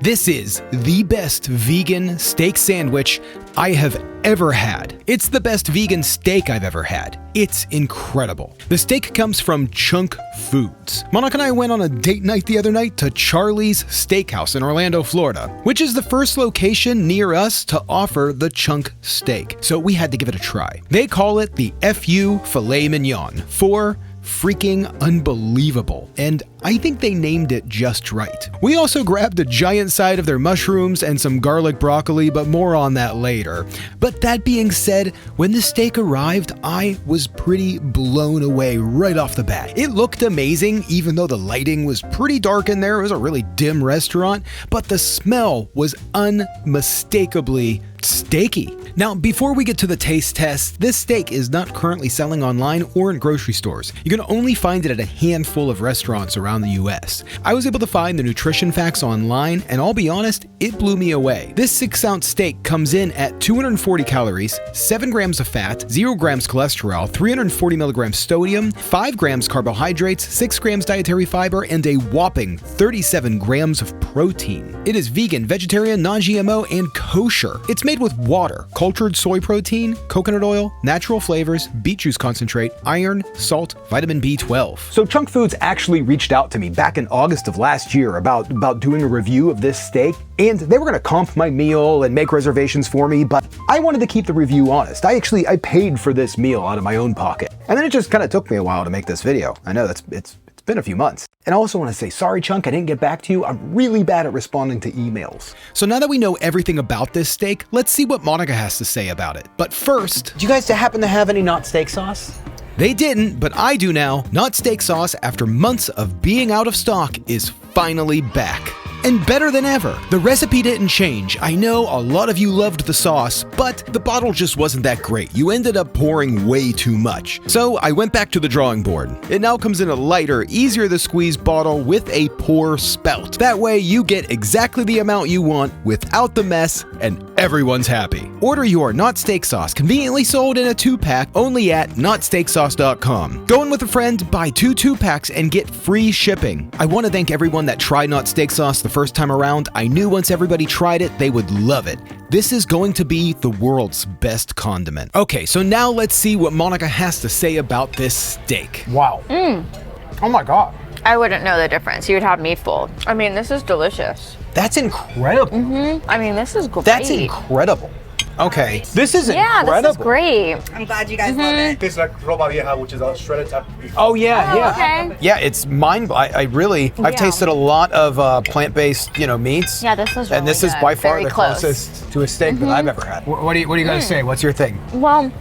This is the best vegan steak sandwich I have ever had. It's the best vegan steak I've ever had. It's incredible. The steak comes from Chunk Foods. Monica and I went on a date night the other night to Charley's Steakhouse in Orlando, Florida, which is the first location near us to offer the chunk steak. So we had to give it a try. They call it the FU Filet Mignon for freaking unbelievable, and I think they named it just right. We also grabbed a giant side of their mushrooms and some garlic broccoli, but more on that later. But that being said, when the steak arrived, I was pretty blown away right off the bat. It looked amazing, even though the lighting was pretty dark in there. It was a really dim restaurant, but the smell was unmistakably steaky. Now, before we get to the taste test, this steak is not currently selling online or in grocery stores. You can only find it at a handful of restaurants around the US. I was able to find the nutrition facts online, and I'll be honest, it blew me away. This 6-ounce steak comes in at 240 calories, 7 grams of fat, 0 grams cholesterol, 340 milligrams sodium, 5 grams carbohydrates, 6 grams dietary fiber, and a whopping 37 grams of protein. It is vegan, vegetarian, non-GMO, and kosher. It's made with water, cultured soy protein, coconut oil, natural flavors, beet juice concentrate, iron, salt, vitamin B12. So Chunk Foods actually reached out to me back in August of last year about doing a review of this steak, and they were going to comp my meal and make reservations for me, but I wanted to keep the review honest. I paid for this meal out of my own pocket. And then it just kind of took me a while to make this video. I know it's been a few months. And I also want to say, sorry Chunk, I didn't get back to you. I'm really bad at responding to emails. So now that we know everything about this steak, let's see what Monica has to say about it. But first, Do you guys happen to have any not steak sauce? they didn't, but I do now. Not steak sauce, after months of being out of stock, is finally back. And better than ever. The recipe didn't change. I know a lot of you loved the sauce, but the bottle just wasn't that great. You ended up pouring way too much. So I went back to the drawing board. It now comes in a lighter, easier to squeeze bottle with a pour spout. That way you get exactly the amount you want without the mess, and everyone's happy. Order your Not Steak Sauce, conveniently sold in a 2-pack, only at notsteaksauce.com. Go in with a friend, buy 2 2-packs, and get free shipping. I want to thank everyone that tried Not Steak Sauce the first time around. I knew once everybody tried it, they would love it. This is going to be the world's best condiment. Okay, so now let's see what Monica has to say about this steak. Wow. Oh my God. I wouldn't know the difference. You would have me full. I mean, this is delicious. That's incredible. I mean, this is great. That's incredible. Okay, this is Yeah, incredible. this is great. I'm glad you guys love it. Tastes like roba vieja, which is a shredded type of beef. Oh yeah. Okay. Yeah, it's I've tasted a lot of plant-based, meats. Yeah, this is really And this is good. by far Very the close. closest to a steak that I've ever had. What do you guys say? What's your thing? Well,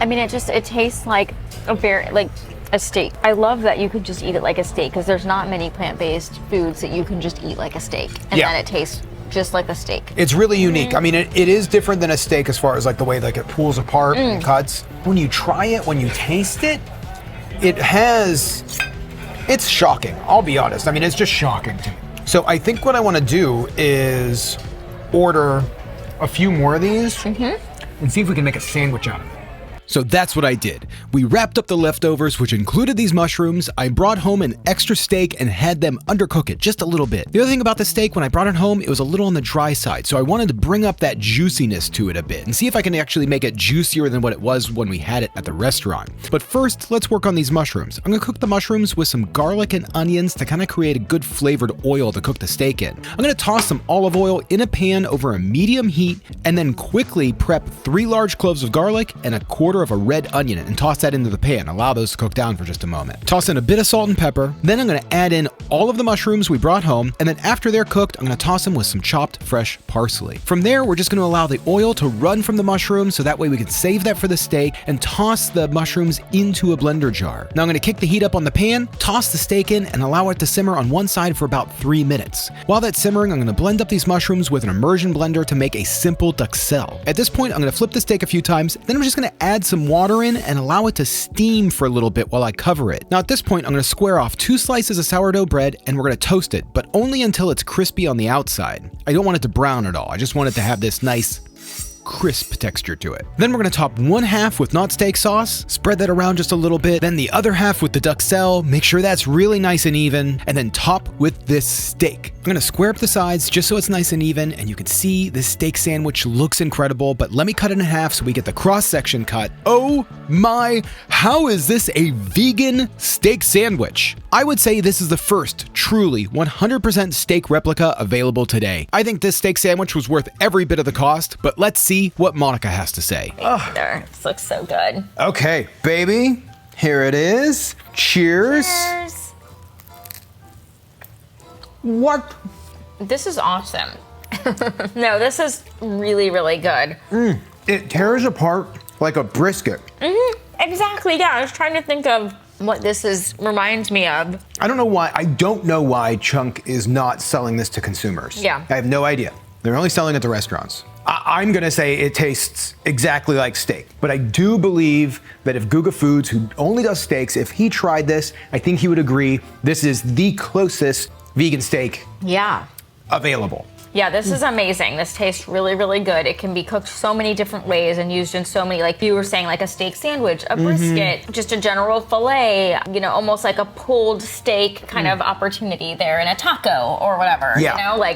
I mean, it tastes like a steak. I love that you could just eat it like a steak, because there's not many plant-based foods that you can just eat like a steak, and then it tastes just like a steak. It's really unique. I mean, it is different than a steak as far as like the way it pulls apart and cuts. When you try it, when you taste it, it's shocking. I'll be honest. I mean, it's just shocking to me. So I think what I want to do is order a few more of these and see if we can make a sandwich out of it. So that's what I did. We wrapped up the leftovers, which included these mushrooms. I brought home an extra steak and had them undercook it just a little bit. The other thing about the steak, when I brought it home, it was a little on the dry side. So I wanted to bring up that juiciness to it a bit and see if I can actually make it juicier than what it was when we had it at the restaurant. But first, let's work on these mushrooms. I'm gonna cook the mushrooms with some garlic and onions to kind of create a good flavored oil to cook the steak in. I'm gonna toss some olive oil in a pan over a medium heat and then quickly prep 3 large cloves of garlic and a quarter of a red onion and toss that into the pan. Allow those to cook down for just a moment. Toss in a bit of salt and pepper. Then I'm going to add in all of the mushrooms we brought home, and then after they're cooked, I'm going to toss them with some chopped fresh parsley. From there, we're just going to allow the oil to run from the mushrooms so that way we can save that for the steak and toss the mushrooms into a blender jar. Now I'm going to kick the heat up on the pan, toss the steak in, and allow it to simmer on one side for about 3 minutes. While that's simmering, I'm going to blend up these mushrooms with an immersion blender to make a simple duxelle. At this point, I'm going to flip the steak a few times, then I'm just going to add some water in and allow it to steam for a little bit while I cover it. Now at this point, I'm going to square off 2 slices of sourdough bread and we're going to toast it, but only until it's crispy on the outside. I don't want it to brown at all. I just want it to have this nice crisp texture to it. Then we're gonna top one half with not steak sauce, spread that around just a little bit, then the other half with the duxelle, make sure that's really nice and even, and then top with this steak. I'm gonna square up the sides just so it's nice and even, and you can see this steak sandwich looks incredible, but let me cut it in half so we get the cross section cut. Oh my, how is this a vegan steak sandwich? I would say this is the first truly 100% steak replica available today. I think this steak sandwich was worth every bit of the cost, but let's see what Monica has to say. There, this looks so good. Okay, baby, here it is. Cheers. Cheers. What? This is awesome. No, this is really, really good. It tears apart like a brisket. Exactly, yeah. I was trying to think of what reminds me of. I don't know why Chunk is not selling this to consumers. Yeah. I have no idea. They're only selling it to restaurants. I'm gonna say it tastes exactly like steak, but I do believe that if Guga Foods, who only does steaks, if he tried this, I think he would agree this is the closest vegan steak Yeah. available. Yeah, this is amazing. This tastes really, really good. It can be cooked so many different ways and used in so many, like you were saying, like a steak sandwich, a brisket, just a general filet, almost like a pulled steak kind of opportunity there in a taco or whatever. Yeah.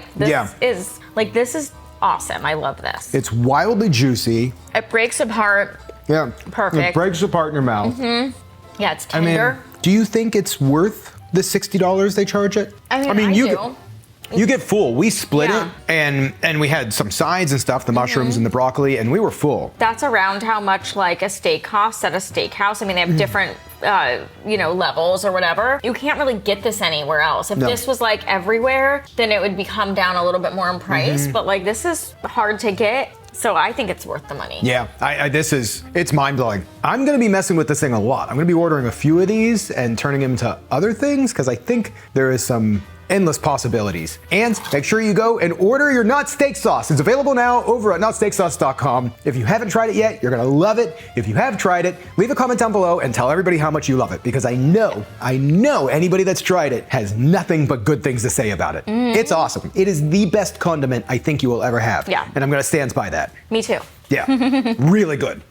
This is awesome. I love this. It's wildly juicy. It breaks apart. Yeah. Perfect. It breaks apart in your mouth. Yeah, it's tender. Do you think it's worth the $60 they charge it? I do. You get full. We split Yeah. it, and we had some sides and stuff, the mushrooms and the broccoli, and we were full. That's around how much like a steak costs at a steakhouse. I mean, they have different, levels or whatever. You can't really get this anywhere else. If this was like everywhere, then it would come down a little bit more in price. But like this is hard to get. So I think it's worth the money. Yeah, it's mind-blowing. I'm gonna be messing with this thing a lot. I'm gonna be ordering a few of these and turning them into other things, because I think there is some endless possibilities. And make sure you go and order your Not Steak Sauce. It's available now over at notsteaksauce.com. If you haven't tried it yet, you're gonna love it. If you have tried it, leave a comment down below and tell everybody how much you love it, because I know anybody that's tried it has nothing but good things to say about it. It's awesome. It is the best condiment I think you will ever have. Yeah. And I'm gonna stand by that. Me too. Yeah, really good.